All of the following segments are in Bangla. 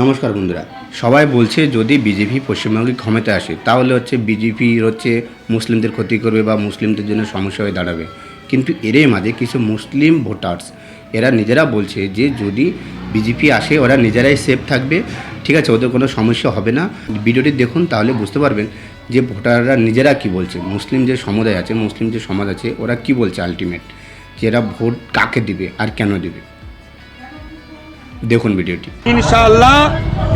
নমস্কার বন্ধুরা, সবাই বলছে যদি বিজেপি পশ্চিমবঙ্গে ক্ষমতায় আসে তাহলে বিজেপি মুসলিমদের ক্ষতি করবে বা মুসলিমদের জন্য সমস্যা হয়ে দাঁড়াবে। কিন্তু এরই মাঝে কিছু মুসলিম ভোটার্স এরা নিজেরা বলছে যে যদি বিজেপি আসে ওরা নিজেরাই সেফ থাকবে, ঠিক আছে, ওদের কোনো সমস্যা হবে না। ভিডিওটি দেখুন, তাহলে বুঝতে পারবেন যে ভোটাররা নিজেরা কি বলছে। মুসলিম যে সমুদায় আছে, মুসলিম যে সমাজ আছে, ওরা কি বলছে আলটিমেট, যে এরা ভোট কাকে দিবে আর কেন দিবে। দেখুন ভিডিওটি। ইনশাআল্লাহ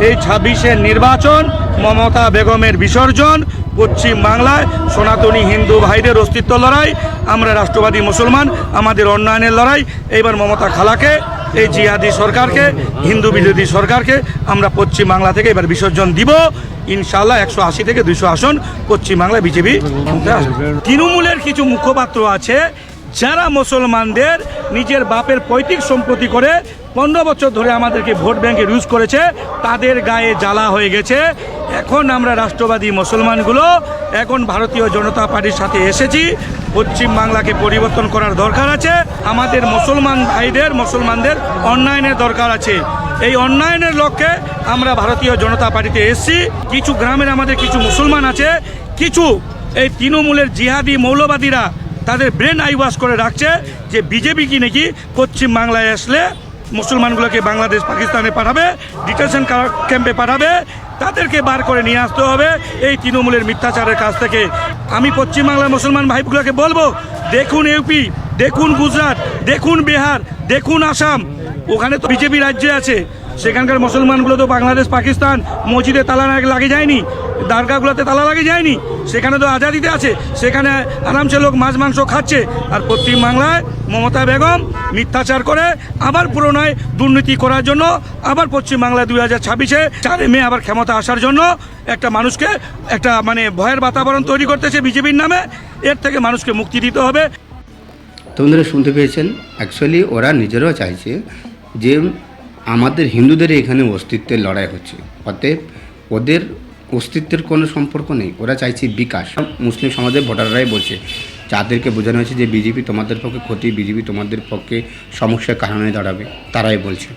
এই 26-এর নির্বাচন, মমতা বেগমের বিসর্জন, পশ্চিম বাংলায় সনাতনী হিন্দু ভাইদের অস্তিত্ব লড়াই, আমরা রাষ্ট্রবাদী মুসলমান আমাদের উন্নয়নের লড়াই। এইবার মমতা খালাকে, এই জিহাদি সরকারকে, হিন্দু বিরোধী সরকারকে আমরা পশ্চিম বাংলা থেকে এবার বিসর্জন দিব। ইনশাআল্লাহ 180 থেকে 200 আসন পশ্চিম বাংলায় বিজেপি। তৃণমূলের কিছু মুখপাত্র আছে যারা মুসলমানদের নিজের বাপের পৈতৃক সম্পত্তি করে 15 বছর ধরে আমাদেরকে ভোট ব্যাংকে ইউজ করেছে, তাদের গায়ে জ্বালা হয়ে গেছে। এখন আমরা রাষ্ট্রবাদী মুসলমানগুলো এখন ভারতীয় জনতা পার্টির সাথে এসেছি। পশ্চিম বাংলাকে পরিবর্তন করার দরকার আছে। আমাদের মুসলমান ভাইদের, মুসলমানদের উন্নয়নের দরকার আছে। এই উন্নয়নের লক্ষ্যে আমরা ভারতীয় জনতা পার্টিতে এসেছি। কিছু গ্রামের আমাদের কিছু মুসলমান আছে, কিছু এই তৃণমূলের জিহাদি মৌলবাদীরা তাদের ব্রেন আইওয়াশ করে রাখছে যে বিজেপি কি নাকি পশ্চিম বাংলায় আসলে মুসলমানগুলোকে বাংলাদেশ পাকিস্তানে পাঠাবে, ডিটেনশন ক্যাম্পে পাঠাবে, তাদেরকে বার করে নিয়ে আসতে হবে এই তৃণমূলের মিথ্যাচারের কাছ থেকে। আমি পশ্চিমবাংলার মুসলমান ভাইগুলোকে বলবো, দেখুন ইউপি, দেখুন গুজরাট, দেখুন বিহার, দেখুন আসাম, ওখানে তো বিজেপি রাজ্যে আছে। সেখানকার মুসলমানগুলো তো বাংলাদেশ পাকিস্তান মসজিদে তালা লাগে যায়নি, দরগাগুলোতে তালা লাগে যায়নি, সেখানে তো আজাদিতে আছে, সেখানে আরামসে লোক মাছ মাংস খাচ্ছে। আর পশ্চিম বাংলায় মমতা বেগম মিথ্যাচার করে আবার পুনরায় দুর্নীতি করার জন্য আবার পশ্চিম বাংলায় 2026-এ 4 মে আবার ক্ষমতা আসার জন্য একটা মানুষকে একটা ভয়ের বাতাবরণ তৈরি করতেছে বিজেপির নামে। এর থেকে মানুষকে মুক্তি দিতে হবে। তো বন্ধুরা শুনতে পেয়েছেন, অ্যাকচুয়ালি ওরা নিজেরাও চাইছে যে আমাদের হিন্দুদের এখানে অস্তিত্বের লড়াই হচ্ছে, অতএব ওদের অস্তিত্বের কোনো সম্পর্ক নেই, ওরা চাইছে বিকাশ। মুসলিম সমাজের ভোটাররাই বলছে, যাদেরকে বোঝানো হয়েছে যে বিজেপি তোমাদের পক্ষে ক্ষতি, বিজেপি তোমাদের পক্ষে সমস্যার কারণে দাঁড়াবে, তারাই বলছে।